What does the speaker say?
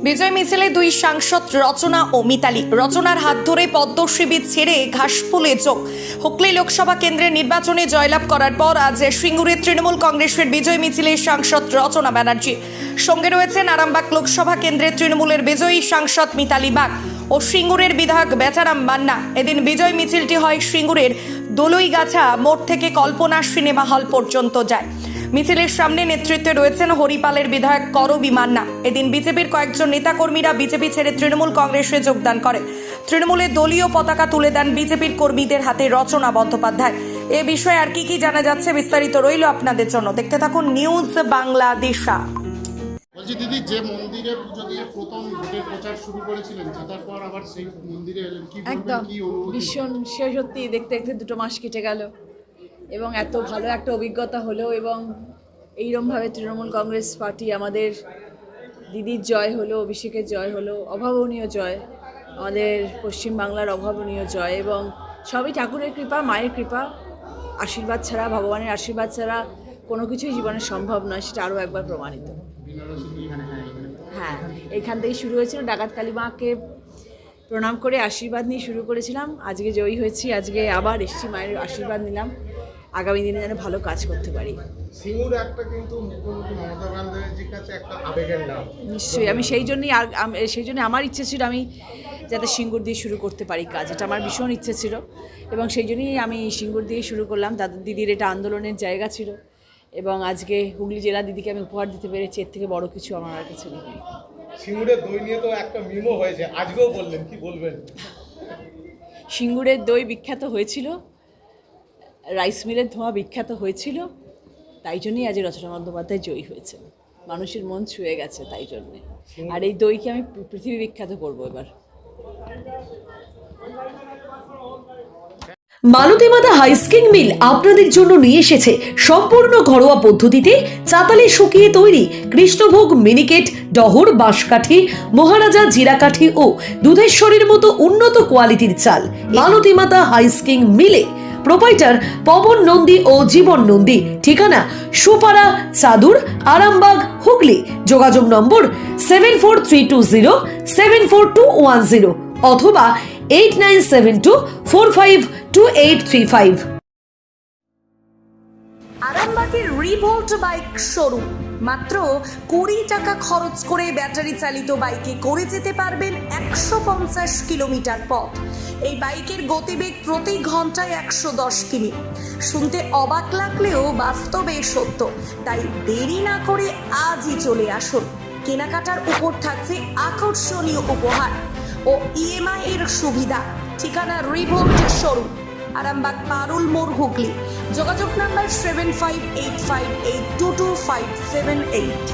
বিজয় মিছিলে দুই সাংসদ রচনা ও মিতালি। রচনার হাত ধরে পদ্ম শিবির ছেড়ে ঘাসফুলে যোগ। হুগলি লোকসভা কেন্দ্রের নির্বাচনে জয়লাভ করার পর আজ সিঙ্গুরের তৃণমূল কংগ্রেসের বিজয় মিছিলে সাংসদ রচনা ব্যানার্জি। সঙ্গে রয়েছেন আরামবাগ লোকসভা কেন্দ্রের তৃণমূলের বিজয়ী সাংসদ মিতালি বাগ ও সিঙ্গুরের বিধায়ক বেচারাম মান্না। এদিন বিজয় মিছিলটি হয় সিঙ্গুরের দলুইগাছা মোড় থেকে কল্পনা সিনেমা হল পর্যন্ত যায়। মিছিলের সামনে নেতৃত্বে রয়েছেন হরিপালের বিধায়ক করবী মান্না। এদিন বিজেপির কয়েকজন নেতাকর্মীরা বিজেপি ছেড়ে তৃণমূল কংগ্রেসে যোগদান করে। তৃণমূলের দলীয় পতাকা তুলে দেন বিজেপির কর্মীদের হাতে রচনা বন্দ্যোপাধ্যায়। এ বিষয়ে আর কি জানা যাচ্ছে বিস্তারিত রইল আপনাদের জন্য, দেখতে থাকুন নিউজ বাংলাদেশা। বলছি দিদি, যে মন্দিরে পুজো দিয়ে প্রথম ভোটের প্রচার শুরু করেছিলেন, তারপর আবার সেই মন্দিরে এলেন, কি বলবেন? কি ভীষণ সত্যি দেখতে দেখতে 2 মাস কেটে গেল এবং এত ভালো একটা অভিজ্ঞতা হলো এবং এইরকমভাবে তৃণমূল কংগ্রেস পার্টি আমাদের দিদির জয় হলো, অভিষেকের জয় হলো, অভাবনীয় জয়, আমাদের পশ্চিমবাংলার অভাবনীয় জয় এবং সবই ঠাকুরের কৃপা, মায়ের কৃপা, আশীর্বাদ ছাড়া, ভগবানের আশীর্বাদ ছাড়া কোনো কিছুই জীবনে সম্ভব নয়, সেটা আরও একবার প্রমাণিত। হ্যাঁ, এইখান থেকে শুরু হয়েছিল, ডাকাত কালী মাকে প্রণাম করে আশীর্বাদ নিয়ে শুরু করেছিলাম। আজকে জয়ী হয়েছি, আজকে আবার এসেছি, মায়ের আশীর্বাদ নিলাম, আগামী দিনে যেন ভালো কাজ করতে পারি। সিঙ্গুর একটা কিন্তু মুখ্যমন্ত্রী মমতা ব্যানার্জির কাছে একটা আবেগের নাম। নিশ্চয়ই, আমি সেই জন্য আমার ইচ্ছে ছিল আমি যাতে সিঙ্গুর দিয়ে শুরু করতে পারি কাজ, এটা আমার ভীষণ ইচ্ছে ছিল এবং সেই জন্যই আমি সিঙ্গুর দিয়ে শুরু করলাম। দাদা দিদির এটা আন্দোলনের জায়গা ছিল এবং আজকে হুগলি জেলা দিদিকে আমি উপহার দিতে পেরেছি, এর থেকে বড় কিছু আমার কাছে নেই। সিঙ্গুরের দই নিয়ে তো একটা মিমও হয়েছে, আজকেও বললেন, কি বলবেন? সিঙ্গুরের দই বিখ্যাত হয়েছিল, রাইস মিলের ধোঁয়া বিখ্যাত হয়েছিল, তাই জন্যই আজ রচনা বন্দ্যোপাধ্যায় জয়ী হয়েছে। মানুষের মন ছুঁয়ে গেছে তাই জন্যে, আর এই দইকে আমি পৃথিবী বিখ্যাত করবো এবার। মালতী মাতা হাইস্কিং মিল আপনাদের জন্য নিয়ে এসেছে সম্পূর্ণ ঘরোয়া পদ্ধতিতে চাতালে শুকিয়ে তৈরি কৃষ্ণভোগ, মিনিকেট, ডহর, বাঁশকাঠি, মহারাজা, জিরাকাঠি ও দুধেশ্বরীর মতো উন্নত কোয়ালিটির চাল। মালতী মাতা হাইস্কিং মিলে প্রোপাইটার পবন নন্দী ও জীবন নন্দী। ঠিকানা সুপারা, চাদুর, আরামবাগ, হুগলি। যোগাযোগ নম্বর 7432074210 অথবা 8972452835। আরামবাগের রিভোল্ট বাইক শোরুম। মাত্র 20 টাকা খরচ করে ব্যাটারি চালিত বাইকে করে যেতে পারবেন 150 কিলোমিটার পথ। এই বাইকের গতিবেগ প্রতি ঘন্টায় 110 কিমি। শুনতে অবাক লাগলেও বাস্তবে সত্য, তাই দেরি না করে আজই চলে আসুন। কেনাকাটার উপর থাকছে আকর্ষণীয় উপহার ও ইএমআই এর সুবিধা। ঠিকানা রিভোল্ট শোরুম, আরামবাগ পারুল মোড়, হুগলি। যোগাযোগ নাম্বার 7585822578।